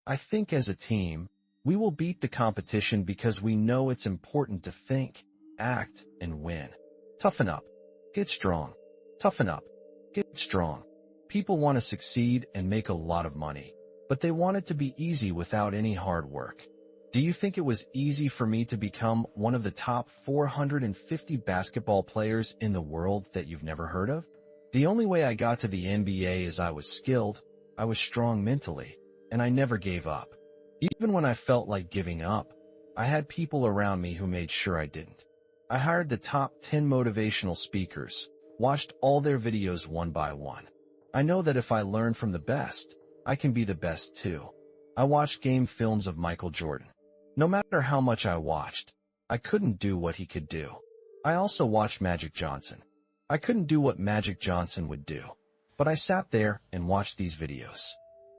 I think as a team, we will beat the competition because we know it's important to think, act, and win. Toughen up. Get strong. Toughen up. Get strong. People want to succeed and make a lot of money, but they want it to be easy without any hard work. Do you think it was easy for me to become one of the top 450 basketball players in the world that you've never heard of? The only way I got to the NBA is I was skilled, I was strong mentally, and I never gave up. Even when I felt like giving up, I had people around me who made sure I didn't. I hired the top 10 motivational speakers, watched all their videos one by one. I know that if I learn from the best, I can be the best too. I watched game films of Michael Jordan. No matter how much I watched, I couldn't do what he could do. I also watched Magic Johnson. I couldn't do what Magic Johnson would do, but I sat there and watched these videos.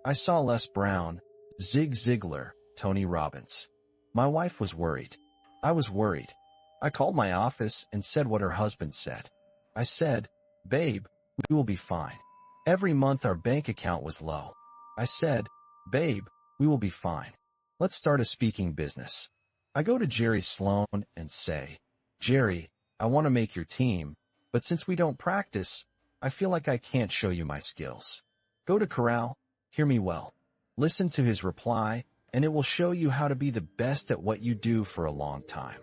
I saw Les Brown, Zig Ziglar, Tony Robbins. My wife was worried. I was worried. I called my office and said what her husband said. I said, "Babe, we will be fine." Every month our bank account was low. I said, "Babe, we will be fine. Let's start a speaking business." I go to Jerry Sloan and say, "Jerry, I want to make your team, but since we don't practice, I feel like I can't show you my skills." Go to Corral, hear me well. Listen to his reply, and it will show you how to be the best at what you do for a long time.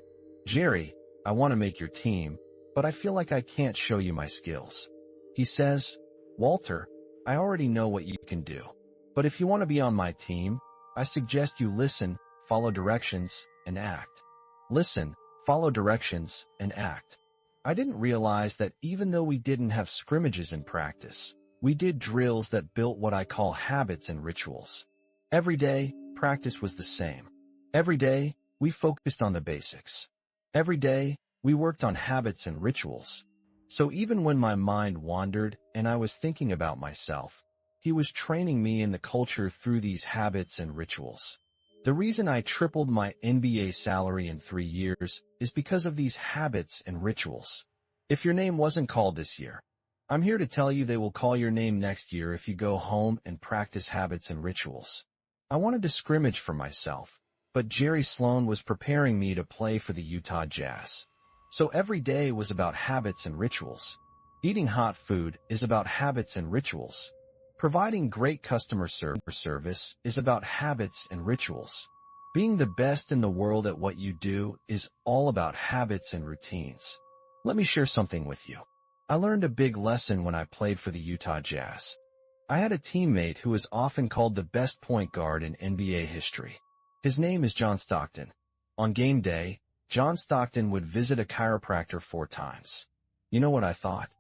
"Jerry, I want to make your team, but I feel like I can't show you my skills." He says, "Walter, I already know what you can do, but if you want to be on my team, I suggest you listen, follow directions, and act." Listen, follow directions, and act. I didn't realize that even though we didn't have scrimmages in practice, we did drills that built what I call habits and rituals. Every day, practice was the same. Every day, we focused on the basics. Every day, we worked on habits and rituals. So even when my mind wandered and I was thinking about myself, he was training me in the culture through these habits and rituals. The reason I tripled my NBA salary in 3 years is because of these habits and rituals. If your name wasn't called this year, I'm here to tell you they will call your name next year if you go home and practice habits and rituals. I wanted to scrimmage for myself, but Jerry Sloan was preparing me to play for the Utah Jazz. So every day was about habits and rituals. Eating hot food is about habits and rituals. Providing great customer service is about habits and rituals. Being the best in the world at what you do is all about habits and routines. Let me share something with you. I learned a big lesson when I played for the Utah Jazz. I had a teammate who is often called the best point guard in NBA history. His name is John Stockton. On game day, John Stockton would visit a chiropractor 4 times. You know what I thought?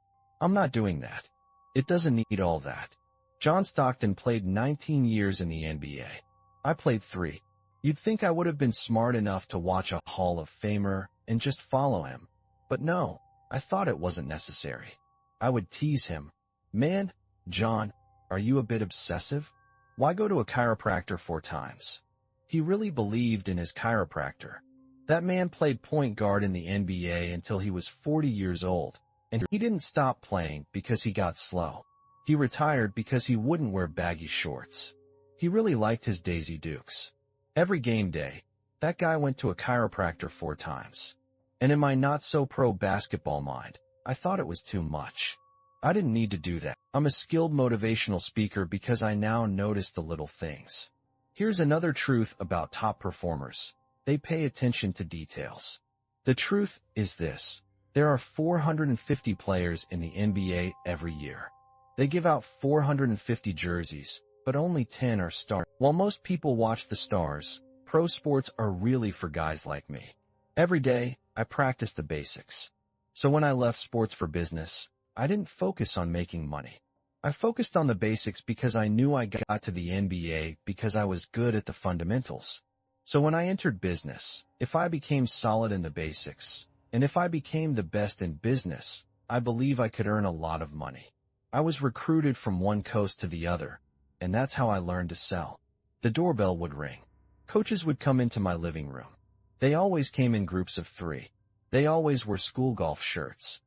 I'm not doing that. It doesn't need all that. John Stockton played 19 years in the NBA. I played 3. You'd think I would have been smart enough to watch a Hall of Famer and just follow him. But no, I thought it wasn't necessary. I would tease him. "Man, John, are you a bit obsessive? Why go to a chiropractor 4 times?" He really believed in his chiropractor. That man played point guard in the NBA until he was 40 years old, and he didn't stop playing because he got slow. He retired because he wouldn't wear baggy shorts. He really liked his Daisy Dukes. Every game day, that guy went to a chiropractor 4 times. And in my not-so-pro basketball mind, I thought it was too much. I didn't need to do that. I'm a skilled motivational speaker because I now notice the little things. Here's another truth about top performers. They pay attention to details. The truth is this. There are 450 players in the NBA every year. They give out 450 jerseys, but only 10 are stars. While most people watch the stars, pro sports are really for guys like me. Every day, I practice the basics. So when I left sports for business, I didn't focus on making money. I focused on the basics because I knew I got to the NBA because I was good at the fundamentals. So when I entered business, if I became solid in the basics, and if I became the best in business, I believe I could earn a lot of money. I was recruited from one coast to the other, and that's how I learned to sell. The doorbell would ring. Coaches would come into my living room. They always came in groups of 3. They always wore school golf shirts.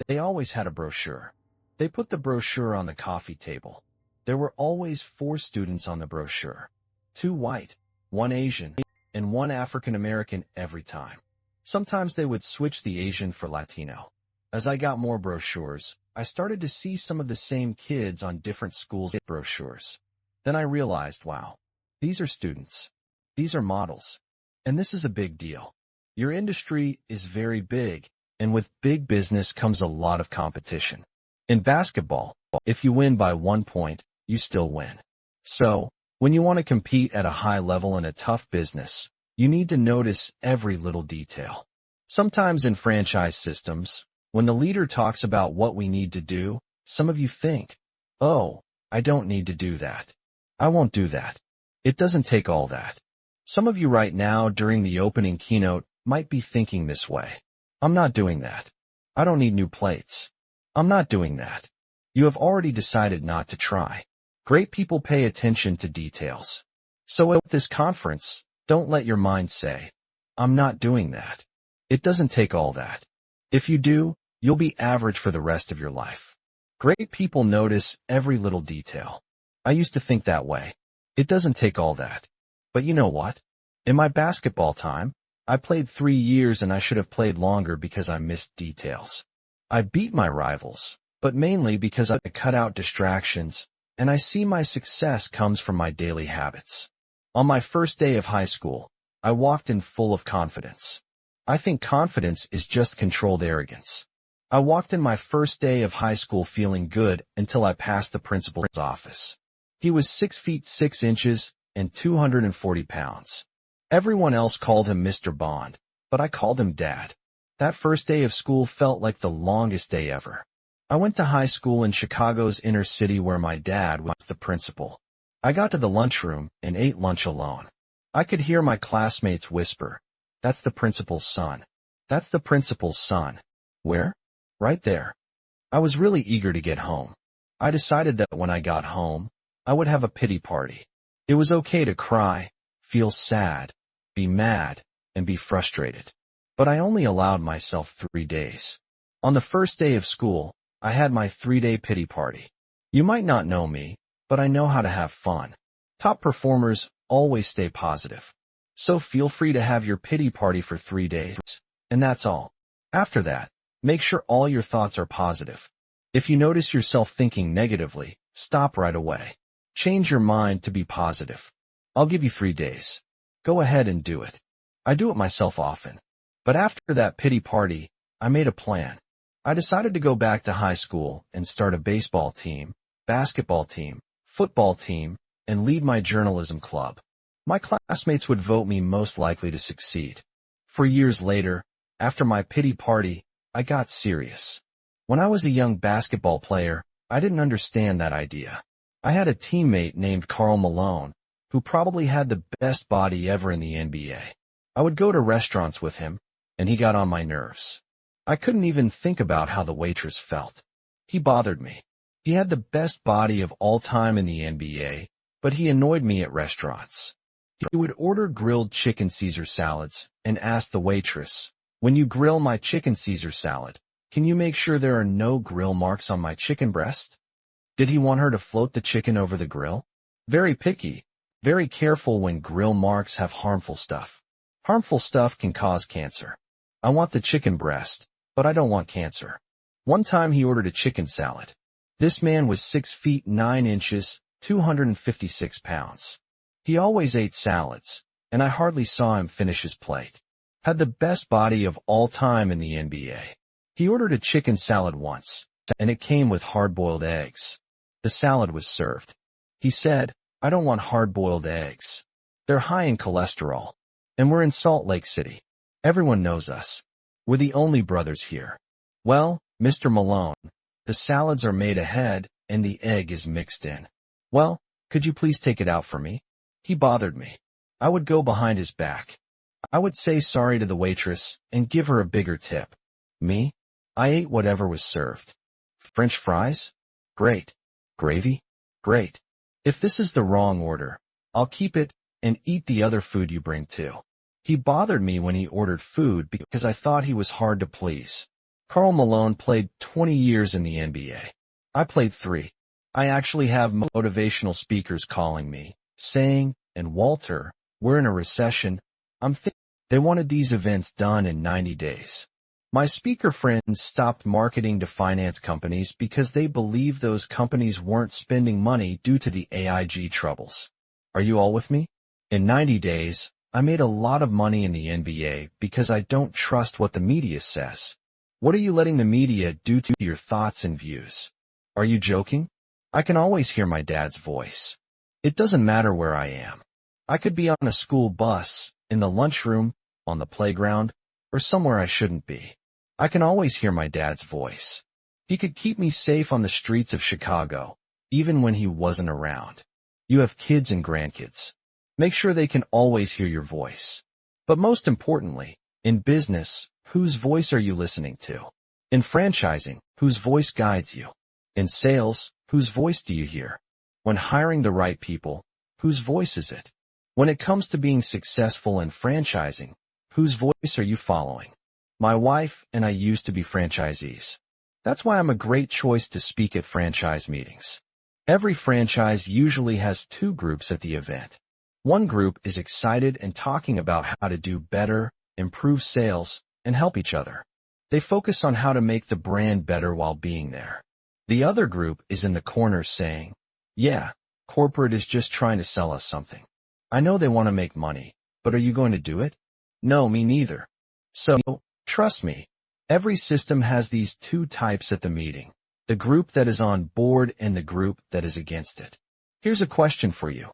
They always had a brochure. They put the brochure on the coffee table. There were always 4 students on the brochure. 2 white, 1 Asian, and 1 African American every time. Sometimes they would switch the Asian for Latino. As I got more brochures, I started to see some of the same kids on different schools' brochures. Then I realized, wow, these are students. These are models. And this is a big deal. Your industry is very big, and with big business comes a lot of competition. In basketball, if you win by 1 point, you still win. So, when you want to compete at a high level in a tough business, you need to notice every little detail. Sometimes in franchise systems, when the leader talks about what we need to do, some of you think, oh, I don't need to do that. I won't do that. It doesn't take all that. Some of you right now during the opening keynote might be thinking this way. I'm not doing that. I don't need new plates. I'm not doing that. You have already decided not to try. Great people pay attention to details. So at this conference, don't let your mind say, I'm not doing that. It doesn't take all that. If you do, you'll be average for the rest of your life. Great people notice every little detail. I used to think that way. It doesn't take all that. But you know what? In my basketball time, I played 3 years and I should have played longer because I missed details. I beat my rivals, but mainly because I cut out distractions, and I see my success comes from my daily habits. On my first day of high school, I walked in full of confidence. I think confidence is just controlled arrogance. I walked in my first day of high school feeling good until I passed the principal's office. He was 6 feet 6 inches and 240 pounds. Everyone else called him Mr. Bond, but I called him Dad. That first day of school felt like the longest day ever. I went to high school in Chicago's inner city where my dad was the principal. I got to the lunchroom and ate lunch alone. I could hear my classmates whisper, "That's the principal's son. That's the principal's son." Where? Right there. I was really eager to get home. I decided that when I got home, I would have a pity party. It was okay to cry, feel sad, be mad, and be frustrated. But I only allowed myself 3 days. On the first day of school, I had my 3-day pity party. You might not know me, but I know how to have fun. Top performers always stay positive. So feel free to have your pity party for 3 days, and that's all. After that, make sure all your thoughts are positive. If you notice yourself thinking negatively, stop right away. Change your mind to be positive. I'll give you 3 days. Go ahead and do it. I do it myself often. But after that pity party, I made a plan. I decided to go back to high school and start a baseball team, basketball team, football team, and lead my journalism club. My classmates would vote me most likely to succeed. 4 years later, after my pity party, I got serious. When I was a young basketball player, I didn't understand that idea. I had a teammate named Karl Malone, who probably had the best body ever in the NBA. I would go to restaurants with him, and he got on my nerves. I couldn't even think about how the waitress felt. He bothered me. He had the best body of all time in the NBA, but he annoyed me at restaurants. He would order grilled chicken Caesar salads and ask the waitress, "When you grill my chicken Caesar salad, can you make sure there are no grill marks on my chicken breast?" Did he want her to float the chicken over the grill? Very picky, very careful when grill marks have harmful stuff. Harmful stuff can cause cancer. I want the chicken breast, but I don't want cancer. One time he ordered a chicken salad. This man was 6 feet 9 inches, 256 pounds. He always ate salads, and I hardly saw him finish his plate. Had the best body of all time in the NBA. He ordered a chicken salad once, and it came with hard-boiled eggs. The salad was served. He said, "I don't want hard-boiled eggs. They're high in cholesterol. And we're in Salt Lake City. Everyone knows us. We're the only brothers here." "Well, Mr. Malone, the salads are made ahead, and the egg is mixed in." "Well, could you please take it out for me?" He bothered me. I would go behind his back. I would say sorry to the waitress and give her a bigger tip. Me? I ate whatever was served. French fries? Great. Gravy? Great. If this is the wrong order, I'll keep it and eat the other food you bring too. He bothered me when he ordered food because I thought he was hard to please. Karl Malone played 20 years in the NBA. I played 3. I actually have motivational speakers calling me, saying and Walter, we're in a recession. I'm thinking they wanted these events done in 90 days. My speaker friends stopped marketing to finance companies because they believed those companies weren't spending money due to the AIG troubles. Are you all with me? In 90 days, I made a lot of money in the NBA because I don't trust what the media says. What are you letting the media do to your thoughts and views? Are you joking? I can always hear my dad's voice. It doesn't matter where I am. I could be on a school bus, in the lunchroom, on the playground, or somewhere I shouldn't be. I can always hear my dad's voice. He could keep me safe on the streets of Chicago, even when he wasn't around. You have kids and grandkids. Make sure they can always hear your voice. But most importantly, in business, whose voice are you listening to? In franchising, whose voice guides you? In sales, whose voice do you hear? When hiring the right people, whose voice is it? When it comes to being successful in franchising, whose voice are you following? My wife and I used to be franchisees. That's why I'm a great choice to speak at franchise meetings. Every franchise usually has two groups at the event. One group is excited and talking about how to do better, improve sales, and help each other. They focus on how to make the brand better while being there. The other group is in the corner saying, yeah, corporate is just trying to sell us something. I know they want to make money, but are you going to do it? No, me neither. So, trust me, every system has these two types at the meeting, the group that is on board and the group that is against it. Here's a question for you.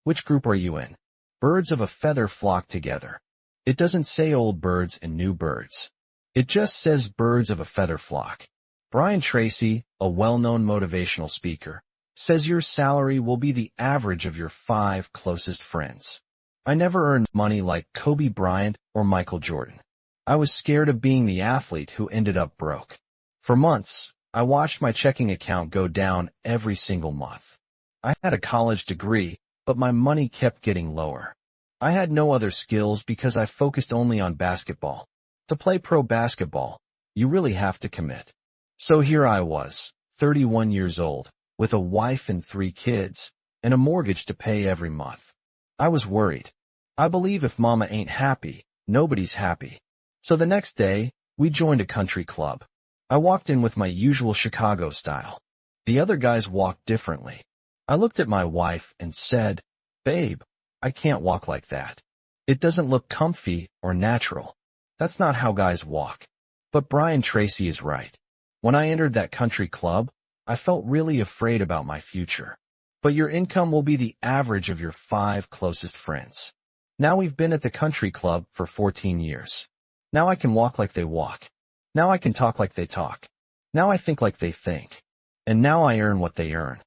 Which group are you in? Birds of a feather flock together. It doesn't say old birds and new birds. It just says birds of a feather flock. Brian Tracy, a well-known motivational speaker, says your salary will be the average of your 5 closest friends. I never earned money like Kobe Bryant or Michael Jordan. I was scared of being the athlete who ended up broke. For months, I watched my checking account go down every single month. I had a college degree, but my money kept getting lower. I had no other skills because I focused only on basketball. To play pro basketball, you really have to commit. So here I was, 31 years old, with a wife and 3 kids, and a mortgage to pay every month. I was worried. I believe if mama ain't happy, nobody's happy. So the next day, we joined a country club. I walked in with my usual Chicago style. The other guys walked differently. I looked at my wife and said, babe, I can't walk like that. It doesn't look comfy or natural. That's not how guys walk. But Brian Tracy is right. When I entered that country club, I felt really afraid about my future. But your income will be the average of your 5 closest friends. Now we've been at the country club for 14 years. Now I can walk like they walk. Now I can talk like they talk. Now I think like they think. And now I earn what they earn.